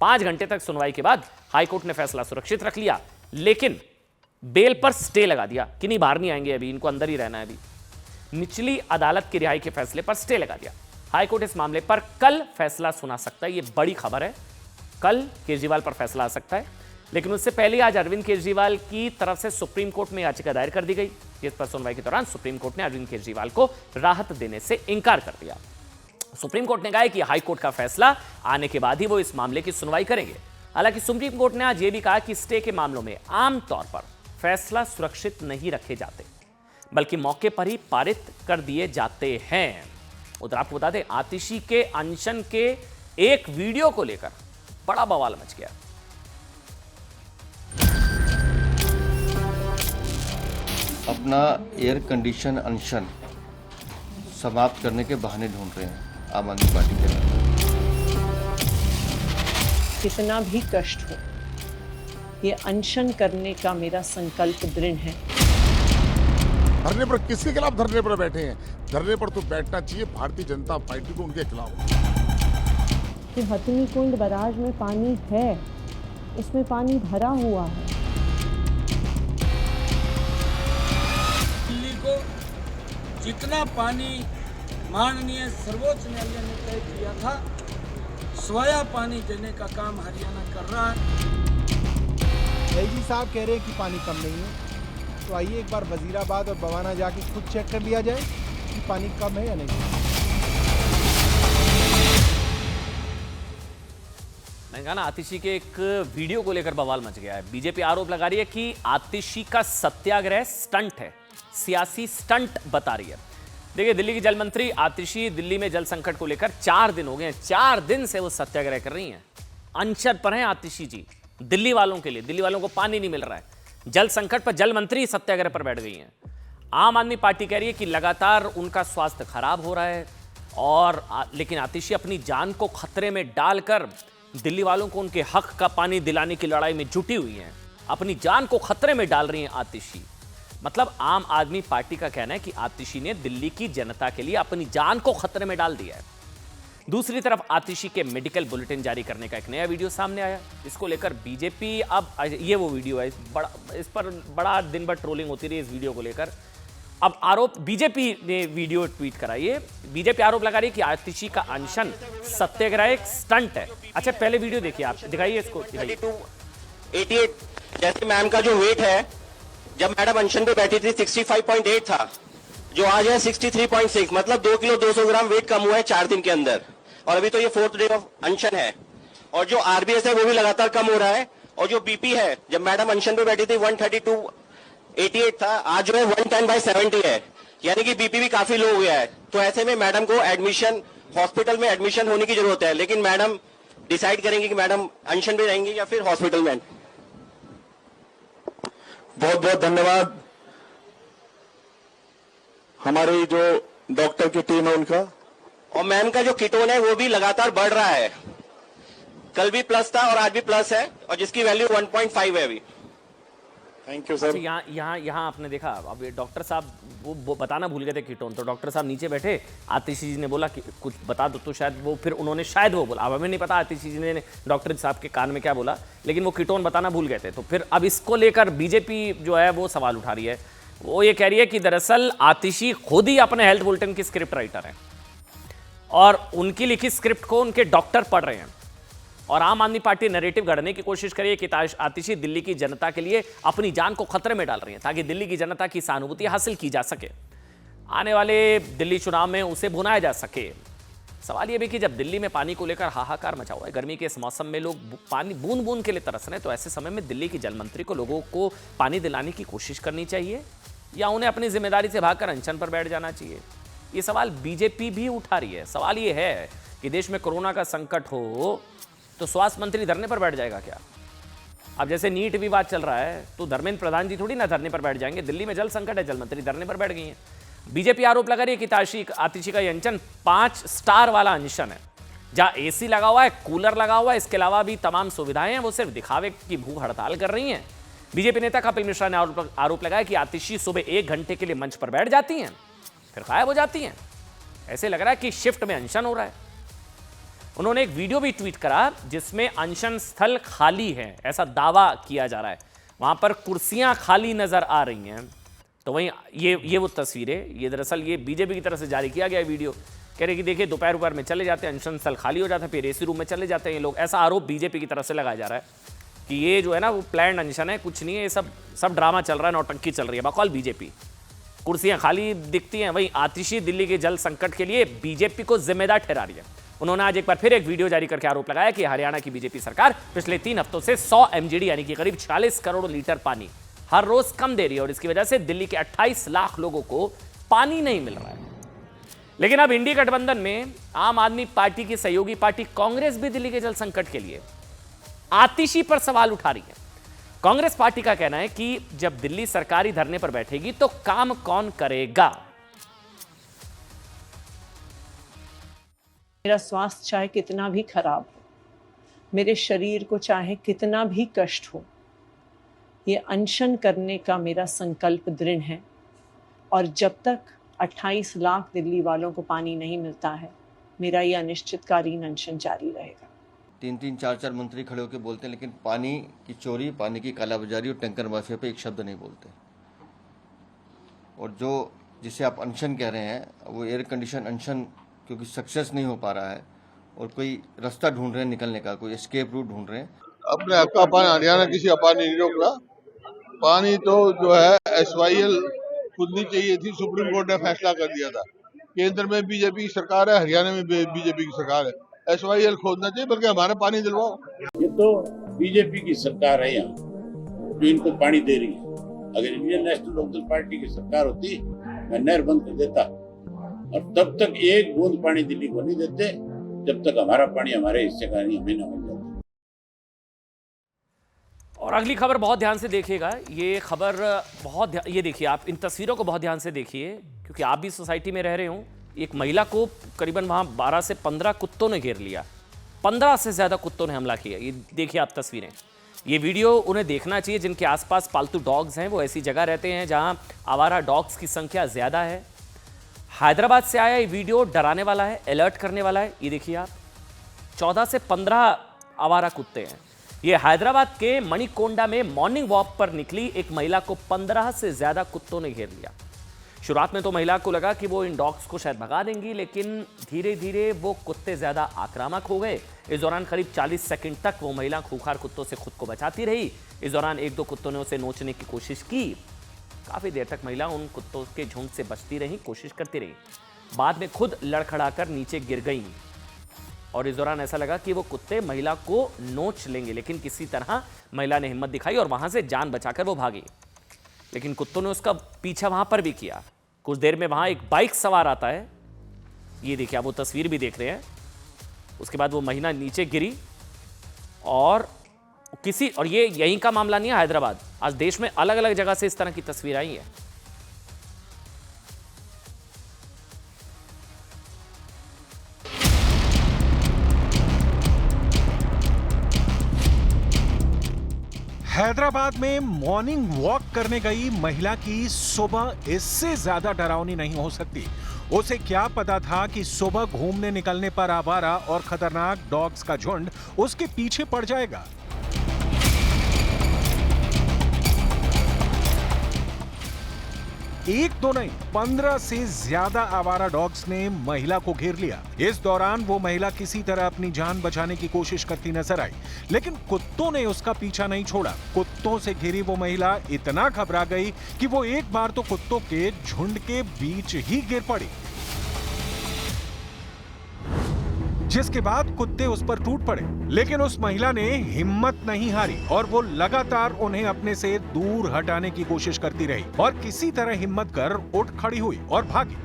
5 घंटे तक सुनवाई के बाद हाईकोर्ट ने फैसला सुरक्षित रख लिया, लेकिन बेल पर स्टे लगा दिया कि नहीं, बाहर नहीं आएंगे, अभी इनको अंदर ही रहना है। अभी निचली अदालत की रिहाई के फैसले पर स्टे लगा दिया। हाईकोर्ट इस मामले पर कल फैसला सुना सकता है, यह बड़ी खबर है। कल केजरीवाल पर फैसला आ सकता है, लेकिन उससे पहले आज अरविंद केजरीवाल की तरफ से सुप्रीम कोर्ट में याचिका दायर कर दी गई, जिस पर सुनवाई के दौरान सुप्रीम कोर्ट ने अरविंद केजरीवाल को राहत देने से इनकार कर दिया। सुप्रीम कोर्ट ने कहा है कि हाईकोर्ट का फैसला आने के बाद ही वो इस मामले की सुनवाई करेंगे। हालांकि सुप्रीम कोर्ट ने आज ये भी कहा कि स्टे के मामलों में आमतौर पर फैसला सुरक्षित नहीं रखे जाते, बल्कि मौके पर ही पारित कर दिए जाते हैं। उधर आपको बता दें, आतिशी के अनशन के एक वीडियो को लेकर बड़ा बवाल मच गया। अपना एयर कंडीशन अनशन समाप्त करने के बहाने ढूंढ रहे हैं आम आदमी पार्टी के नेता। कितना भी कष्ट हो, ये अनशन करने का मेरा संकल्प दृढ़ है। धरने पर किसके खिलाफ धरने पर बैठे हैं? धरने पर तो बैठना चाहिए भारतीय जनता पार्टी को उनके खिलाफ। कि हथनी कुंड बैराज में पानी है, इसमें पानी भरा हुआ है। दिल्ली को जितना पानी माननीय सर्वोच्च न्यायालय ने तय किया था, स्वयं पानी देने का काम हरियाणा कर रहा है। एजी साहब कह रहे हैं कि पानी कम नहीं है, तो आइए एक बार वजीराबाद और बवाना जाके खुद चेक कर लिया जाए कि पानी कम है या नहीं। मैंने कहा ना, आतिशी के एक वीडियो को लेकर बवाल मच गया है। बीजेपी आरोप लगा रही है कि आतिशी का सत्याग्रह स्टंट है, सियासी स्टंट बता रही है। देखिए, दिल्ली की जल मंत्री आतिशी दिल्ली में जल संकट को लेकर 4 दिन हो गए हैं, 4 दिन से वो सत्याग्रह कर रही हैं। अनशन पर हैं आतिशी जी, दिल्ली वालों के लिए। दिल्ली वालों को पानी नहीं मिल रहा है, जल संकट पर जल मंत्री सत्याग्रह पर बैठ गई हैं। आम आदमी पार्टी कह रही है कि लगातार उनका स्वास्थ्य खराब हो रहा है, और लेकिन आतिशी अपनी जान को खतरे में डालकर दिल्ली वालों को उनके हक का पानी दिलाने की लड़ाई में जुटी हुई हैं। अपनी जान को खतरे में डाल रही हैं आतिशी। मतलब आम आदमी पार्टी का कहना है कि आतिशी ने दिल्ली की जनता के लिए अपनी जान को खतरे में डाल दिया है। दूसरी तरफ आतिशी के मेडिकल बुलेटिन जारी करने का एक नया वीडियो सामने आया। इसको लेकर बीजेपी, अब ये वो वीडियो है, इस पर बड़ा दिन भर ट्रोलिंग होती रही इस वीडियो को लेकर। अब आरोप, बीजेपी ने वीडियो ट्वीट कराई, बीजेपी आरोप लगा रही है कि आतिशी का अनशन सत्याग्रह एक स्टंट है। अच्छा, पहले वीडियो देखिए, आप दिखाइए इसको। 88 जैसे मैम का जो वेट है, जब मैडम अनशन पे बैठी थी 65.8 था, जो आज है 63.6, मतलब 2 किलो 200 ग्राम वेट कम हुआ है 4 दिन के अंदर। और अभी तो ये 4th डे ऑफ अनशन है, और जो आरबीएस है वो भी लगातार कम हो रहा है। और जो बीपी है, जब मैडम अनशन पे बैठी थी 132/88 था, आज जो है 110/70 है, यानी कि बीपी भी काफी लो हो गया है। तो ऐसे में मैडम को एडमिशन, हॉस्पिटल में एडमिशन होने की जरूरत है, लेकिन मैडम डिसाइड करेंगे कि मैडम अनशन पे रहेंगी या फिर हॉस्पिटल में। बहुत बहुत धन्यवाद हमारी जो डॉक्टर की टीम है उनका, और मैम का जो कीटोन है वो भी लगातार बढ़ रहा है। कल भी प्लस था और आज भी प्लस है, और जिसकी वैल्यू 1.5 है अभी। Thank you sir. यहाँ आपने देखा, अब डॉक्टर साहब वो बताना भूल गए थे कीटोन, तो डॉक्टर साहब नीचे बैठे, आतिशी जी ने बोला कि कुछ बता दो, तो शायद वो फिर उन्होंने शायद वो बोला, अब हमें नहीं पता आतिशी जी ने डॉक्टर साहब के कान में क्या बोला, लेकिन वो कीटोन बताना भूल गए थे। तो फिर अब इसको लेकर बीजेपी जो है वो सवाल उठा रही है। वो ये कह रही है कि दरअसल आतिशी खुद ही अपने हेल्थ बुलेटिन की स्क्रिप्ट राइटर हैं और उनकी लिखी स्क्रिप्ट को उनके डॉक्टर पढ़ रहे हैं, और आम आदमी पार्टी नैरेटिव गढ़ने की कोशिश करिए कि आतिशी दिल्ली की जनता के लिए अपनी जान को खतरे में डाल रही है ताकि दिल्ली की जनता की सहानुभूति हासिल की जा सके, आने वाले दिल्ली चुनाव में उसे भुनाया जा सके। सवाल यह भी कि जब दिल्ली में पानी को लेकर हाहाकार मचा हुआ है, गर्मी के इस मौसम में लोग पानी बूंद बूंद के लिए तरस रहे हैं, तो ऐसे समय में दिल्ली की जल मंत्री को लोगों को पानी दिलाने की कोशिश करनी चाहिए या उन्हें अपनी जिम्मेदारी से भागकर अनशन पर बैठ जाना चाहिए? ये सवाल बीजेपी भी उठा रही है। सवाल ये है कि देश में कोरोना का संकट हो तो स्वास्थ्य मंत्री धरने पर बैठ जाएगा क्या? अब जैसे नीट विवाद चल रहा है तो धर्मेंद्र प्रधान जी थोड़ी ना धरने पर बैठ जाएंगे। दिल्ली में जल संकट है, जल मंत्री धरने पर बैठ गई हैं। बीजेपी आरोप लगा रही है कि आतिशी का ये अनशन 5 स्टार वाला अनशन है, जहां एसी लगा हुआ है, कूलर लगा हुआ है, इसके अलावा भी तमाम सुविधाएं हैं, वो सिर्फ दिखावे की भूख हड़ताल कर रही हैं। बीजेपी नेता कपिल मिश्रा ने आरोप लगाया कि आतिशी सुबह 1 घंटे के लिए मंच पर बैठ जाती हैं, फिर गायब हो जाती हैं। ऐसे लग रहा है कि शिफ्ट में अनशन हो रहा है। उन्होंने एक वीडियो भी ट्वीट करा जिसमें अनशन स्थल खाली है, ऐसा दावा किया जा रहा है, वहां पर कुर्सियां खाली नजर आ रही हैं। तो वहीं ये वो तस्वीरें, ये दरअसल ये बीजेपी की तरफ से जारी किया गया वीडियो, कह रहे कि देखिए दोपहर में चले जाते हैं, अनशन स्थल खाली हो जाता है, फिर एसी रूम में चले जाते हैं ये लोग। ऐसा आरोप बीजेपी की तरफ से लगाया जा रहा है कि ये जो है ना वो प्लान्ड अनशन है, कुछ नहीं है, ये सब ड्रामा चल रहा है, नौटंकी चल रही है, बकौल बीजेपी। कुर्सियां खाली दिखती हैं। वहीं आतिशी दिल्ली के जल संकट के लिए बीजेपी को जिम्मेदार ठहरा रही है। उन्होंने आज एक बार फिर एक वीडियो जारी करके आरोप लगाया कि हरियाणा की बीजेपी सरकार पिछले 3 हफ्तों से 100 MGD यानी कि करीब 40 करोड़ लीटर पानी हर रोज कम दे रही है, और इसकी वजह से दिल्ली के 28 लाख लोगों को पानी नहीं मिल रहा है। लेकिन अब इंडी गठबंधन में आम आदमी पार्टी की सहयोगी पार्टी कांग्रेस भी दिल्ली के जल संकट के लिए आतिशी पर सवाल उठा रही है। कांग्रेस पार्टी का कहना है कि जब दिल्ली सरकारी धरने पर बैठेगी तो काम कौन करेगा? मेरा स्वास्थ्य चाहे कितना भी खराब हो, मेरे शरीर को चाहे कितना भी कष्ट हो, ये अनशन करने का मेरा संकल्प दृढ़ है। और जब तक 28 लाख दिल्ली वालों को पानी नहीं मिलता है, मेरा ये अनिश्चितकालीन अनशन जारी रहेगा। 3-3, 4-4 मंत्री खड़े होकर बोलते हैं, लेकिन पानी की चोरी, पानी की कालाबाजारी और टैंकर माफिया पे एक शब्द नहीं बोलते। और जो जिसे आप अनशन कह रहे हैं, वो एयर कंडीशन अनशन क्योंकि सक्सेस नहीं हो पा रहा है और कोई रास्ता ढूंढ रहे हैं निकलने का, कोई एस्केप रूट ढूंढ रहे हैं। अपने हक का पानी हरियाणा किसी का पानी नहीं रोक रहा। पानी तो जो है SYL खुदनी चाहिए थी, सुप्रीम कोर्ट ने फैसला कर दिया था। केंद्र में बीजेपी की सरकार है, हरियाणा में बीजेपी की सरकार है, SYL खोदना चाहिए, बल्कि हमारा पानी दिलवाओ। ये तो बीजेपी की सरकार है यहाँ जो इनको पानी दे रही है। अगर इंडियन नेशनल लोकदल पार्टी की सरकार होती, मैं नहर बंद कर देता, और तब तक एक बूंद पानी दिल्ली को नहीं देते जब तक हमारा पानी हमारे हिस्से का नहीं, हमें ना मिल जाता। और अगली खबर बहुत ध्यान से देखिएगा, ये खबर ये देखिए आप, इन तस्वीरों को बहुत ध्यान से देखिए क्योंकि आप भी सोसाइटी में रह रहे हो। एक महिला को करीबन वहां 12 से 15 कुत्तों ने घेर लिया, 15 से ज्यादा कुत्तों ने हमला किया। ये देखिए आप तस्वीरें, ये वीडियो उन्हें देखना चाहिए जिनके आसपास पालतू डॉग्स हैं, वो ऐसी जगह रहते हैं जहां आवारा डॉग्स की संख्या ज्यादा है। हैदराबाद से आया ये वीडियो डराने वाला है, अलर्ट करने वाला है। ये देखिए आप, 14 से 15 आवारा कुत्ते हैं। ये हैदराबाद के मणिकोंडा में मॉर्निंग वॉक पर निकली एक महिला को 15 से ज्यादा कुत्तों ने घेर लिया। शुरुआत में तो महिला को लगा कि वो इन डॉग्स को शायद भगा देंगी, लेकिन धीरे धीरे वो कुत्ते ज्यादा आक्रामक हो गए। इस दौरान करीब 40 सेकंड तक वो महिला खूंखार कुत्तों से खुद को बचाती रही। इस दौरान 1-2 कुत्तों ने उसे नोचने की कोशिश की। काफी देर तक महिला उन कुत्तों के झुंड से बचती रही, कोशिश करती रही। बाद में खुद लड़खड़ाकर नीचे गिर गई और इस दौरान ऐसा लगा कि वो कुत्ते महिला को नोच लेंगे, लेकिन किसी तरह महिला ने हिम्मत दिखाई और वहां से जान बचाकर वो भागी। लेकिन कुत्तों ने उसका पीछा वहां पर भी किया। कुछ देर में वहां एक बाइक सवार आता है, ये देखिए आप वो तस्वीर भी देख रहे हैं। उसके बाद वो महिला नीचे गिरी और ये यहीं का मामला नहीं है, हैदराबाद, आज देश में अलग अलग जगह से इस तरह की तस्वीर आई है। हैदराबाद में मॉर्निंग वॉक करने गई महिला की सुबह इससे ज्यादा डरावनी नहीं हो सकती। उसे क्या पता था कि सुबह घूमने निकलने पर आवारा और खतरनाक डॉग्स का झुंड उसके पीछे पड़ जाएगा। एक दो नहीं 15 से ज्यादा आवारा डॉग्स ने महिला को घेर लिया। इस दौरान वो महिला किसी तरह अपनी जान बचाने की कोशिश करती नजर आई, लेकिन कुत्तों ने उसका पीछा नहीं छोड़ा। कुत्तों से घिरी वो महिला इतना घबरा गई कि वो एक बार तो कुत्तों के झुंड के बीच ही गिर पड़ी, जिसके बाद कुत्ते उस पर टूट पड़े। लेकिन उस महिला ने हिम्मत नहीं हारी और वो लगातार उन्हें अपने से दूर हटाने की कोशिश करती रही और किसी तरह हिम्मत कर उठ खड़ी हुई और भागी।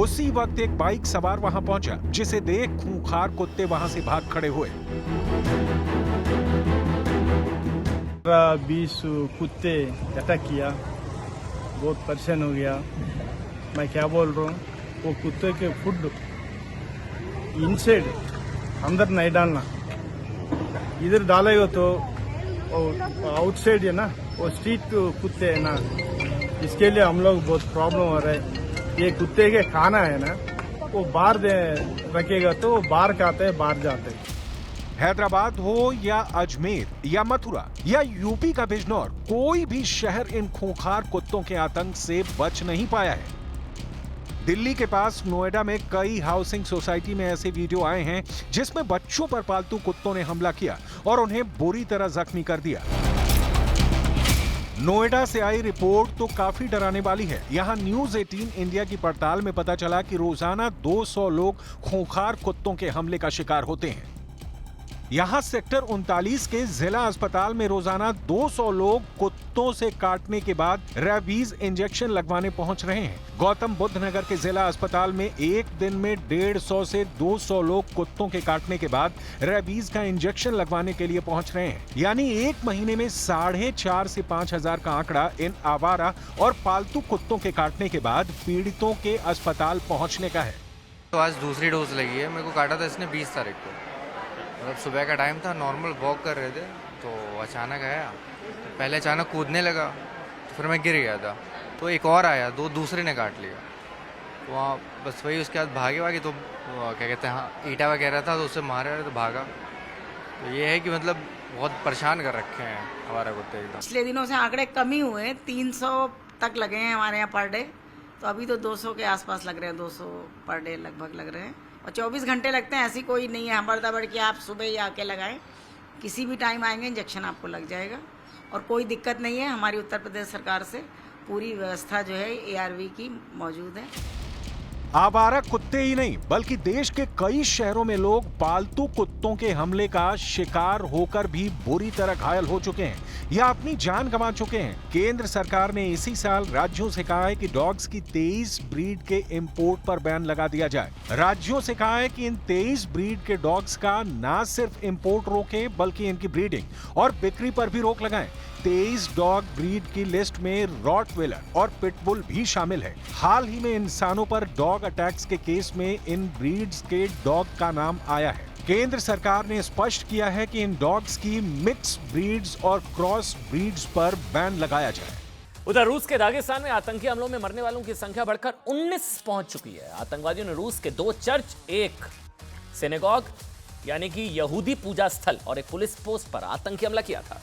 उसी वक्त एक बाइक सवार वहां पहुंचा, जिसे देख खूंखार कुत्ते वहां से भाग खड़े हुए। 20 कुत्ते अटैक किया, बहुत परेशान हो गया। मैं क्या बोल रहा हूँ, वो कुत्ते के फूड इनसाइड अंदर नहीं डालना, इधर डालेगा तो आउटसाइड है ना, वो स्ट्रीट कुत्ते है ना, इसके लिए हम लोग बहुत प्रॉब्लम हो रहा है। ये कुत्ते के खाना है ना, वो बाहर रखेगा तो वो बाहर खाते हैं, बाहर जाते हैं। हैदराबाद हो या अजमेर या मथुरा या यूपी का बिजनौर, कोई भी शहर इन खूंखार कुत्तों के आतंक से बच नहीं पाया है। दिल्ली के पास नोएडा में कई हाउसिंग सोसाइटी में ऐसे वीडियो आए हैं जिसमें बच्चों पर पालतू कुत्तों ने हमला किया और उन्हें बुरी तरह जख्मी कर दिया। नोएडा से आई रिपोर्ट तो काफी डराने वाली है। यहां न्यूज 18 इंडिया की पड़ताल में पता चला कि रोजाना 200 लोग खूंखार कुत्तों के हमले का शिकार होते हैं। यहां सेक्टर 39 के जिला अस्पताल में रोजाना 200 लोग कुत्तों से काटने के बाद रेबीज इंजेक्शन लगवाने पहुंच रहे हैं। गौतम बुद्ध नगर के जिला अस्पताल में एक दिन में 150 से 200 लोग कुत्तों के काटने के बाद रेबीज का इंजेक्शन लगवाने के लिए पहुंच रहे हैं। यानी एक महीने में 4,500 से 5,000 का आंकड़ा इन आवारा और पालतू कुत्तों के काटने के बाद पीड़ितों के अस्पताल पहुंचने का है। तो आज दूसरी डोज लगी है। मेरे को काटा था इसने 20 तारीख को, मतलब सुबह का टाइम था, नॉर्मल वॉक कर रहे थे तो अचानक आया। पहले अचानक कूदने लगा तो फिर मैं गिर गया था, तो एक और आया, दो दूसरे ने काट लिया। तो वहाँ बस वही उसके बाद भागे तो क्या कहते हैं, हाँ ईटा वगैरह था तो उससे मारे रहे तो भागा। तो ये है कि मतलब बहुत परेशान कर रखे हैं हमारे कुत्ते एकदम। पिछले दिनों से आंकड़े कम ही हुए, 300 तक लगे हैं हमारे यहाँ पर डे, तो अभी तो 200 के आसपास लग रहे हैं, 200 पर डे लगभग लग रहे हैं। और 24 घंटे लगते हैं, ऐसी कोई नहीं है हमारे दबड़ कि आप सुबह ही आके लगाएं, किसी भी टाइम आएंगे इंजेक्शन आपको लग जाएगा और कोई दिक्कत नहीं है। हमारी उत्तर प्रदेश सरकार से पूरी व्यवस्था जो है ARV की मौजूद है। आवारा कुत्ते ही नहीं बल्कि देश के कई शहरों में लोग पालतू कुत्तों के हमले का शिकार होकर भी बुरी तरह घायल हो चुके हैं या अपनी जान गंवा चुके हैं। केंद्र सरकार ने इसी साल राज्यों से कहा है कि डॉग्स की 23 ब्रीड के इंपोर्ट पर बैन लगा दिया जाए। राज्यों से कहा है कि इन 23 ब्रीड के डॉग्स का न सिर्फ इंपोर्ट रोकें बल्कि इनकी ब्रीडिंग और बिक्री पर भी रोक लगाएं। 23 डॉग ब्रीड की लिस्ट में रॉटवेलर और पिटबुल भी शामिल है। हाल ही में इंसानों पर डॉग अटैक्स के केस में इन ब्रीड्स के डॉग का नाम आया है। केंद्र सरकार ने स्पष्ट किया है कि इन डॉग्स की मिक्स ब्रीड्स और क्रॉस ब्रीड्स पर बैन लगाया जाए। उधर रूस के दागिस्तान में आतंकी हमलों में मरने वालों की संख्या बढ़कर 19 पहुंच चुकी है। आतंकवादियों ने रूस के 2 चर्च, एक सिनेगॉग यानी कि यहूदी पूजा स्थल और एक पुलिस पोस्ट पर आतंकी हमला किया था।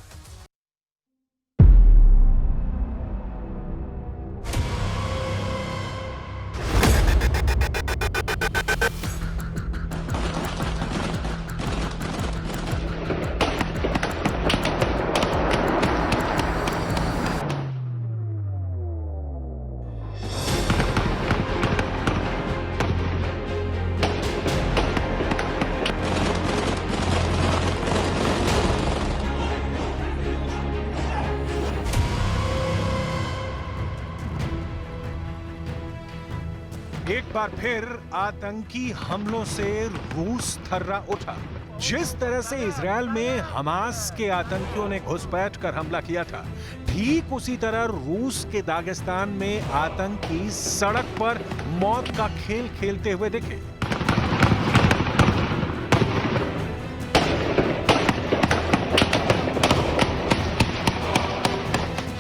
एक बार फिर आतंकी हमलों से रूस थर्रा उठा। जिस तरह से इजरायल में हमास के आतंकियों ने घुसपैठ कर हमला किया था, ठीक उसी तरह रूस के दागिस्तान में आतंकी सड़क पर मौत का खेल खेलते हुए दिखे।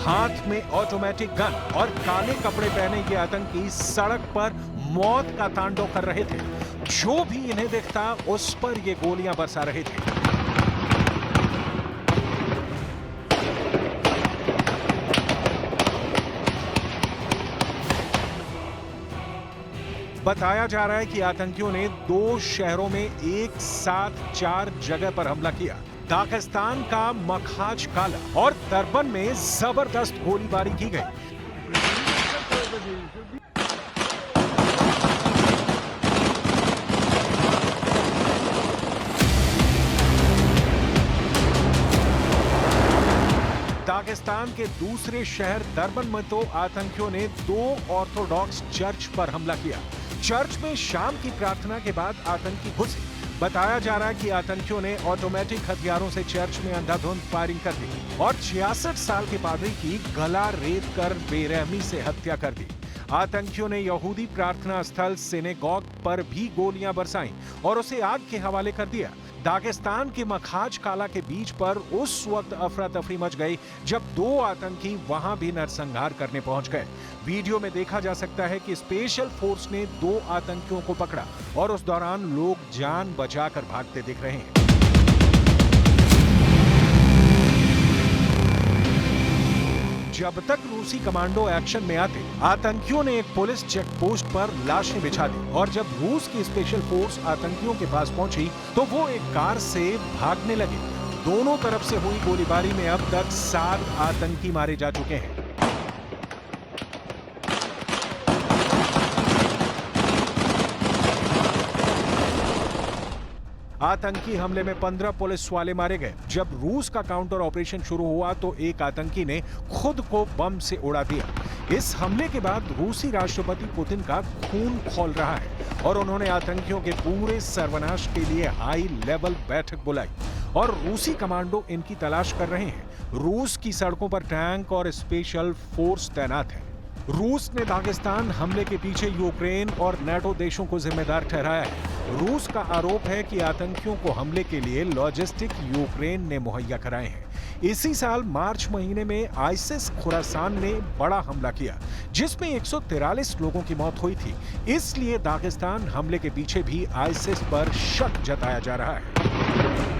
हाथ में ऑटोमेटिक गन और काले कपड़े पहने ये आतंकी सड़क पर मौत का तांडव कर रहे थे। जो भी इन्हें देखता उस पर ये गोलियां बरसा रहे थे। बताया जा रहा है कि आतंकियों ने 2 शहरों में एक साथ 4 जगह पर हमला किया। दागिस्तान का मखाज काला और दरबन में जबरदस्त गोलीबारी की गई। दागिस्तान के दूसरे शहर दरबन में तो आतंकियों ने 2 ऑर्थोडॉक्स चर्च पर हमला किया। चर्च में शाम की प्रार्थना के बाद आतंकी घुसे। बताया जा रहा है कि आतंकियों ने ऑटोमेटिक हथियारों से चर्च में अंधाधुंध फायरिंग कर दी और 66 साल के पादरी की गला रेत कर बेरहमी से हत्या कर दी। आतंकियों ने यहूदी प्रार्थना स्थल सिनेगॉग पर भी गोलियां बरसाईं और उसे आग के हवाले कर दिया। दागिस्तान के मखाज काला के बीच पर उस वक्त अफरा तफरी मच गई जब 2 आतंकी वहां भी नरसंहार करने पहुंच गए। वीडियो में देखा जा सकता है कि स्पेशल फोर्स ने 2 आतंकियों को पकड़ा और उस दौरान लोग जान बचाकर भागते दिख रहे हैं। जब तक रूसी कमांडो एक्शन में आते, आतंकियों ने एक पुलिस चेक पोस्ट पर लाशें बिछा दी और जब रूस की स्पेशल फोर्स आतंकियों के पास पहुंची तो वो एक कार से भागने लगे। दोनों तरफ से हुई गोलीबारी में अब तक 7 आतंकी मारे जा चुके हैं। आतंकी हमले में 15 पुलिस वाले मारे गए। जब रूस का काउंटर ऑपरेशन शुरू हुआ तो एक आतंकी ने खुद को बम से उड़ा दिया। इस हमले के बाद रूसी राष्ट्रपति पुतिन का खून खौल रहा है और उन्होंने आतंकियों के पूरे सर्वनाश के लिए हाई लेवल बैठक बुलाई और रूसी कमांडो इनकी तलाश कर रहे हैं। रूस की सड़कों पर टैंक और स्पेशल फोर्स तैनात है। रूस ने दागिस्तान हमले के पीछे यूक्रेन और नाटो देशों को जिम्मेदार ठहराया है। रूस का आरोप है कि आतंकियों को हमले के लिए लॉजिस्टिक यूक्रेन ने मुहैया कराए हैं। इसी साल मार्च महीने में आईसिस खुरासान ने बड़ा हमला किया जिसमें 143 लोगों की मौत हुई थी। इसलिए दागिस्तान हमले के पीछे भी आईसिस पर शक जताया जा रहा है।